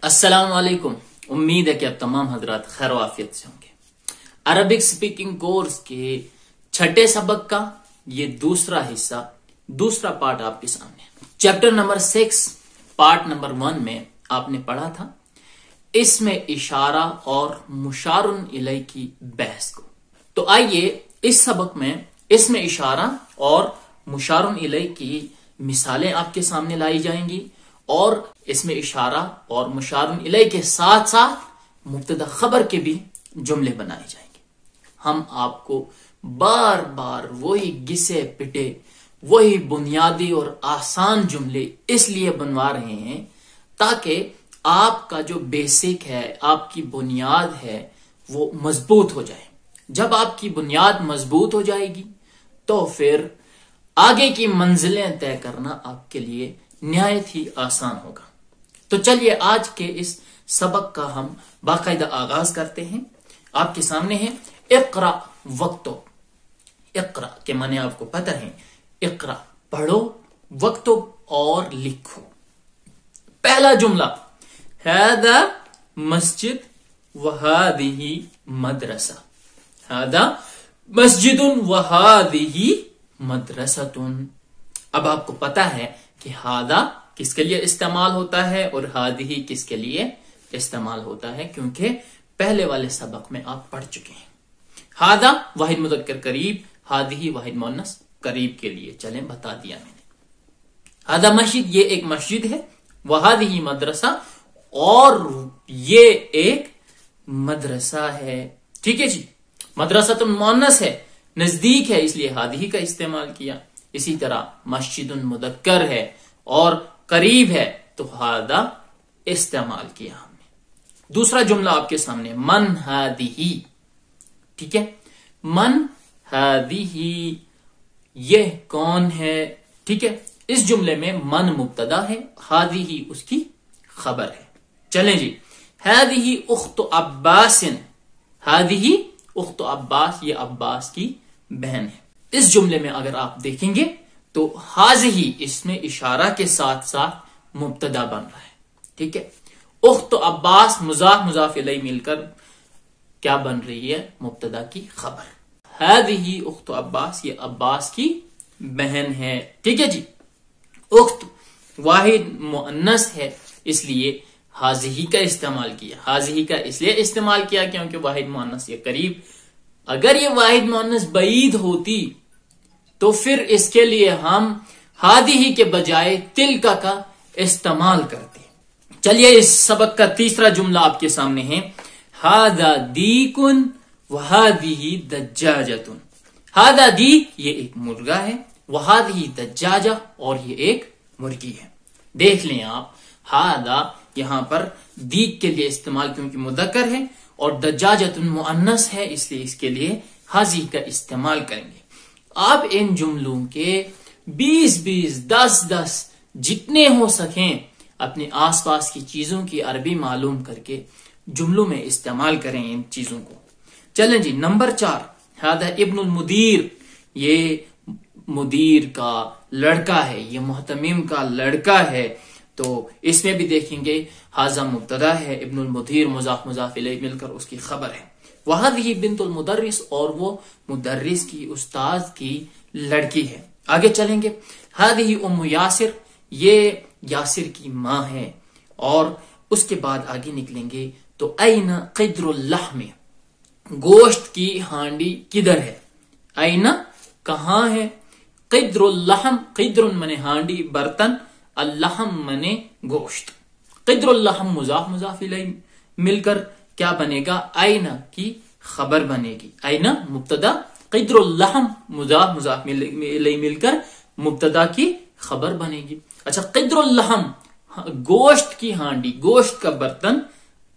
السلام علیکم، امید ہے کہ اب تمام حضرات خیر و عافیت سے ہوں گے۔ عربک سپیکنگ کورس کے چھٹے سبق کا یہ دوسرا حصہ، دوسرا پارٹ آپ کے سامنے۔ چیپٹر نمبر 6 پارٹ نمبر 1 میں آپ نے پڑھا تھا اس میں اشارہ اور مشار الیہ کی بحث کو۔ تو آئیے اس سبق میں اس میں اشارہ اور مشار الیہ کی مثالیں آپ کے سامنے لائی جائیں گی، اور اس میں اشارہ اور مشار الیہ کے ساتھ ساتھ مبتدا خبر کے بھی جملے بنائے جائیں گے۔ ہم آپ کو بار بار وہی گھسے پٹے وہی بنیادی اور آسان جملے اس لیے بنوا رہے ہیں تاکہ آپ کا جو بیسک ہے، آپ کی بنیاد ہے، وہ مضبوط ہو جائے۔ جب آپ کی بنیاد مضبوط ہو جائے گی تو پھر آگے کی منزلیں طے کرنا آپ کے لیے نہایت ہی آسان ہوگا۔ تو چلیے آج کے اس سبق کا ہم باقاعدہ آغاز کرتے ہیں۔ آپ کے سامنے ہے اقرا وقتو۔ اقرا کے معنی آپ کو پتہ ہے، اقرا پڑھو، وقتو اور لکھو۔ پہلا جملہ ھذا مسجد وھذہ مدرسہ، ھذا مسجد وھذہ مدرسۃ۔ اب آپ کو پتا ہے کہ ھذا کس کے لیے استعمال ہوتا ہے اور ھذہ کس کے لیے استعمال ہوتا ہے، کیونکہ پہلے والے سبق میں آپ پڑھ چکے ہیں۔ ھذا واحد مذکر قریب، ھذہ واحد مؤنث قریب کے لیے، چلیں بتا دیا میں نے۔ ھذا مسجد، یہ ایک مسجد ہے، وھذہ مدرسہ، اور یہ ایک مدرسہ ہے۔ ٹھیک ہے جی، مدرسہ تو مؤنث ہے، نزدیک ہے، اس لیے ھذہ کا استعمال کیا۔ اسی طرح مسجد مذکر ہے اور قریب ہے تو ھذا استعمال کیا ہم نے۔ دوسرا جملہ آپ کے سامنے، من ھذہ، ٹھیک ہے، من ھذہ، یہ کون ہے؟ ٹھیک ہے، اس جملے میں من مبتدا ہے، ھذہ اس کی خبر ہے۔ چلیں جی، ھذہ اخت عباس، ھذہ اخت عباس، یہ عباس کی بہن ہے۔ اس جملے میں اگر آپ دیکھیں گے تو ھذہ اس میں اشارہ کے ساتھ ساتھ مبتدا بن رہا ہے۔ ٹھیک ہے، اخت عباس مضاف مضاف الیہ مل کر کیا بن رہی ہے؟ مبتدا کی خبر۔ ھذہ اخت عباس، یہ عباس کی بہن ہے۔ ٹھیک ہے جی، اخت واحد مؤنث ہے، اس لیے ھذہ کا استعمال کیا۔ ھذہ کا اس لیے استعمال کیا کیونکہ واحد مؤنث یہ قریب، اگر یہ واحد مؤنث بعید ہوتی تو پھر اس کے لیے ہم ھذہ کے بجائے تلک کا استعمال کرتے۔ چلیے اس سبق کا تیسرا جملہ آپ کے سامنے ہے، ھذا دیک وھذہ دجاجۃ۔ ھذا دیک، یہ ایک مرغا ہے، وھذہ دجاجہ، اور یہ ایک مرغی ہے۔ دیکھ لیں آپ، ھذا یہاں پر دیک کے لیے استعمال کیونکہ مذکر ہے، اور دجاجۃ مؤنث ہے، اس لیے اس کے لیے ھذہ کا استعمال کریں گے۔ آپ ان جملوں کے 20 10 جتنے ہو سکیں اپنے آس پاس کی چیزوں کی عربی معلوم کر کے جملوں میں استعمال کریں ان چیزوں کو۔ چلیں جی، نمبر 4، ھذا ابن المدیر، یہ مدیر کا لڑکا ہے، یہ محتمم کا لڑکا ہے۔ تو اس میں بھی دیکھیں گے ھذا مبتدا ہے، ابن المدیر مضاف مضاف الیہ مل کر اس کی خبر ہے۔ وھذہ بنت المدرس، اور وہ مدرس کی، استاذ کی لڑکی ہے۔ آگے چلیں گے، ھذہ ام یاسر، یہ یاسر کی ماں ہے۔ اور اس کے بعد آگے نکلیں گے تو این قدر اللحم، گوشت کی ہانڈی کدھر ہے؟ این کہاں ہے؟ قدر اللحم، قدر منے ہانڈی برتن، اللحم منے گوشت۔ قدر اللحم مضاف مضاف الیہ مل کر کیا بنے گا؟ این کی خبر بنے گی۔ این مبتدا، قدر اللحم مضاف مضاف الیہ مل کر مبتدا کی خبر بنے گی۔ اچھا، قدر اللحم گوشت کی ہانڈی، گوشت کا برتن،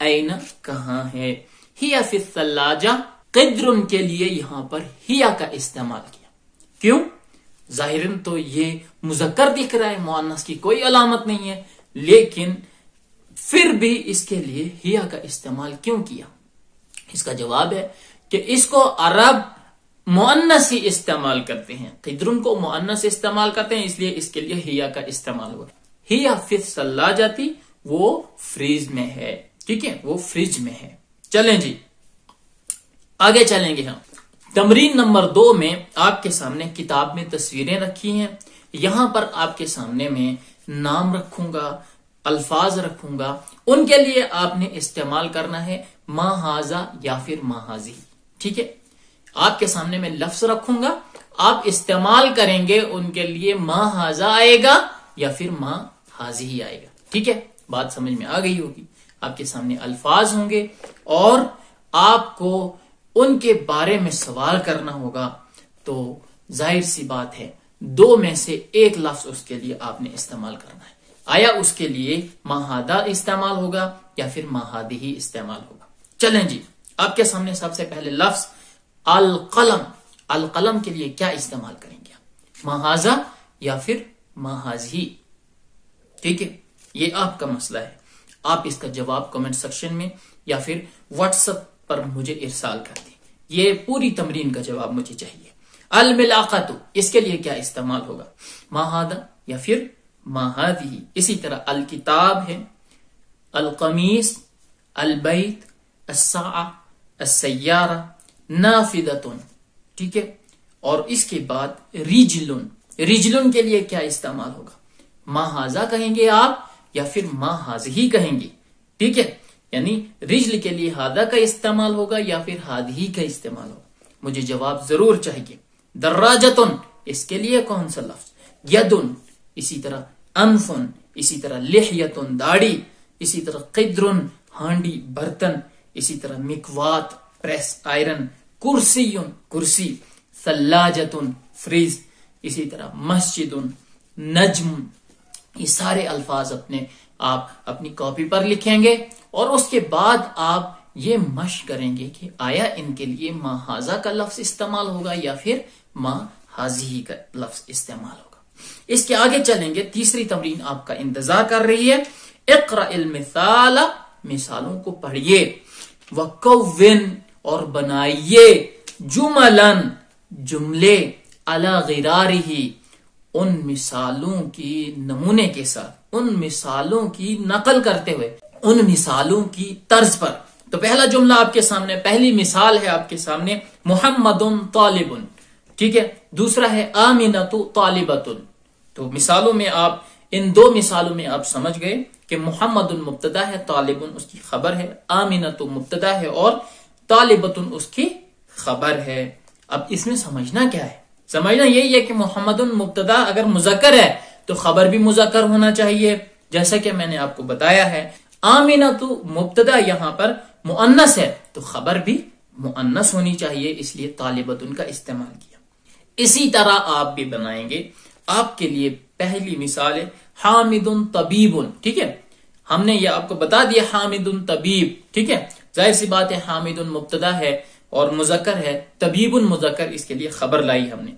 این کہاں ہے؟ ہی فی الثلاجہ، قدر کے لیے یہاں پر ہیا کا استعمال کیا۔ کیوں؟ ظاہراً تو یہ مذکر دکھ رہا ہے، مؤنث کی کوئی علامت نہیں ہے، لیکن پھر بھی اس کے لیے ہیا کا استعمال کیوں کیا؟ اس کا جواب ہے کہ اس کو عرب مؤنث ہی استعمال کرتے ہیں، قدرن کو مؤنث استعمال کرتے ہیں، اس لیے اس کے لیے ہیا کا استعمال ہوا۔ ہیا فی الثلاجہ وہ فریز میں ہے. ٹھیک ہے, وہ فریج میں ہے. چلیں جی آگے چلیں گے ہم. تمرین نمبر 2 میں آپ کے سامنے کتاب میں تصویریں رکھی ہیں. یہاں پر آپ کے سامنے میں نام رکھوں گا, الفاظ رکھوں گا, ان کے لیے آپ نے استعمال کرنا ہے ما ہاذا یا پھر ما ہاذی. ٹھیک ہے, آپ کے سامنے میں لفظ رکھوں گا, آپ استعمال کریں گے ان کے لیے ما ہاذا آئے گا یا پھر ما ہاذی ہی آئے گا. ٹھیک ہے, بات سمجھ میں آ گئی ہوگی. آپ کے سامنے الفاظ ہوں گے اور آپ کو ان کے بارے میں سوال کرنا ہوگا. تو ظاہر سی بات ہے 2 میں سے ایک لفظ اس کے لیے آپ نے استعمال کرنا ہے. آیا اس کے لیے ما ہاذا استعمال ہوگا یا پھر ما ہاذی ہی استعمال ہوگا. چلیں جی, آپ کے سامنے سب سے پہلے لفظ القلم. القلم کے لیے کیا استعمال کریں گے, ما ہاذا یا پھر ما ہاذی. ٹھیک ہے, یہ آپ کا مسئلہ ہے. آپ اس کا جواب کمنٹ سیکشن میں یا پھر واٹس ایپ پر مجھے ارسال کر دیں. یہ پوری تمرین کا جواب مجھے چاہیے. الملاقۃ, اس کے لیے کیا استعمال ہوگا, ما ہاذا یا پھر ما ہاذی. اسی طرح الکتاب ہے, القمیص, البیت, الساعہ, السیارہ, نافذۃ. ٹھیک ہے, اور اس کے بعد رجلن. رجلن کے لیے کیا استعمال ہوگا, ما ہاذا کہیں گے آپ یا پھر ما ہاذی کہیں گے. ٹھیک ہے, یعنی رجل کے لیے ہاذا کا استعمال ہوگا یا پھر ہاذی کا استعمال ہوگا. مجھے جواب ضرور چاہیے. دراجتن, اس کے لیے کون سا لفظ, یدن, اسی طرح انفن, اسی طرح لحیتن, داڑھی, اسی طرح قدرن, ہانڈی برتن, اسی طرح مکوات, پریس آئرن, کرسیون, کرسی, ثلاجتن, فریز, اسی طرح مسجدن, نجم. یہ سارے الفاظ آپ اپنی کاپی پر لکھیں گے اور اس کے بعد آپ یہ مشق کریں گے کہ آیا ان کے لیے ما ہاذا کا لفظ استعمال ہوگا یا پھر ما ہاذی کا لفظ استعمال ہوگا. اس کے آگے چلیں گے. تیسری تمرین آپ کا انتظار کر رہی ہے. اقرأ المثال, مثالوں کو پڑھیے. وکون, اور بنائیے. جملن, جملے. علی غرارہ, ان مثالوں کی نمونے کے ساتھ, ان مثالوں کی نقل کرتے ہوئے, ان مثالوں کی طرز پر. تو پہلا جملہ آپ کے سامنے, پہلی مثال ہے آپ کے سامنے محمد طالب. ٹھیک ہے, دوسرا ہے آمنۃ طالبۃ. تو مثالوں میں آپ, ان 2 مثالوں میں آپ سمجھ گئے کہ محمد مبتدا ہے, طالب اس کی خبر ہے, آمنۃ مبتدا ہے اور طالبۃ اس کی خبر ہے. اب اس میں سمجھنا کیا ہے, سمجھنا یہی ہے کہ محمد مبتدا اگر مذکر ہے تو خبر بھی مذکر ہونا چاہیے, جیسا کہ میں نے آپ کو بتایا ہے. آمنۃ مبتدا یہاں پر مؤنث ہے تو خبر بھی مؤنث ہونی چاہیے, اس لیے طالبۃ کا استعمال کیا. اسی طرح آپ بھی بنائیں گے. آپ کے لیے پہلی مثال ہے حامد طبیب. ٹھیک ہے, ہم نے یہ آپ کو بتا دیا حامد طبیب. ٹھیک ہے, ظاہر سی بات ہے حامد مبتدا ہے اور مذکر ہے, طبیب مذکر, اس کے لیے خبر لائی ہم نے.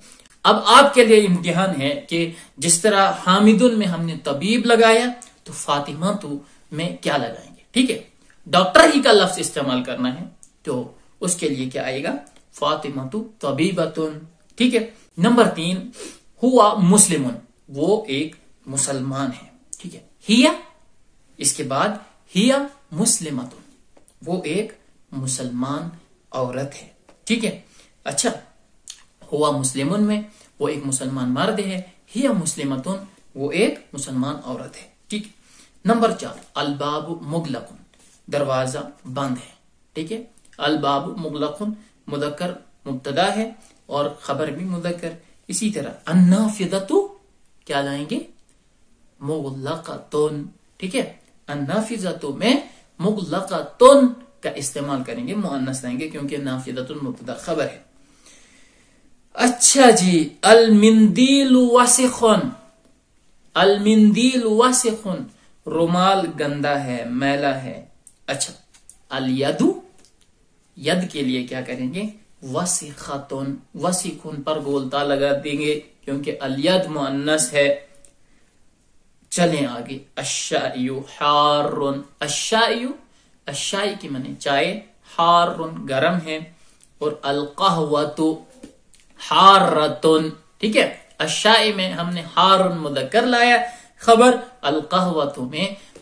اب آپ کے لیے امتحان ہے کہ جس طرح حامد میں ہم نے طبیب لگایا تو فاطمہ تو میں کیا لگائیں گے. ٹھیک ہے, ڈاکٹر ہی کا لفظ استعمال کرنا ہے تو اس کے لیے کیا آئے گا, فاطمہ طبیبۃ. ٹھیک ہے. نمبر 3 ہوا مسلم, وہ ایک مسلمان ہے. ٹھیک ہے, ہیا, اس کے بعد ہیا مسلمۃ, وہ ایک مسلمان عورت ہے. ٹھیک ہے, اچھا, ہوا مسلمن میں وہ ایک مسلمان مرد ہے, ہیا مسلمۃ وہ ایک مسلمان عورت ہے. ٹھیک. نمبر 4 الباب مغلق, دروازہ بند ہے. ٹھیک ہے, الباب مغلق مذکر مبتدا ہے اور خبر بھی مذکر. اسی طرح النافذۃ کیا لائیں گے, مغلقۃ. ٹھیک ہے, النافذۃ میں مغلقۃ کا استعمال کریں گے, مؤنث لائیں گے کیونکہ نافذۃ مبتدا خبر ہے. اچھا جی, المندیل وسخ, المندیل وسخ, رومال گندا ہے, میلا ہے. اچھا, الید, ید کے لیے کیا کریں گے, وسخۃن, وسخن پر گولتا لگا دیں گے کیونکہ الید مؤنث ہے. چلیں آگے. الشائی حار, الشائی, الشائی کی معنی چائے, حار گرم ہے, اور القہوۃ حارۃن. ٹھیک ہے, الشائی میں ہم نے حار مذکر لایا خبر, القہوۃ میں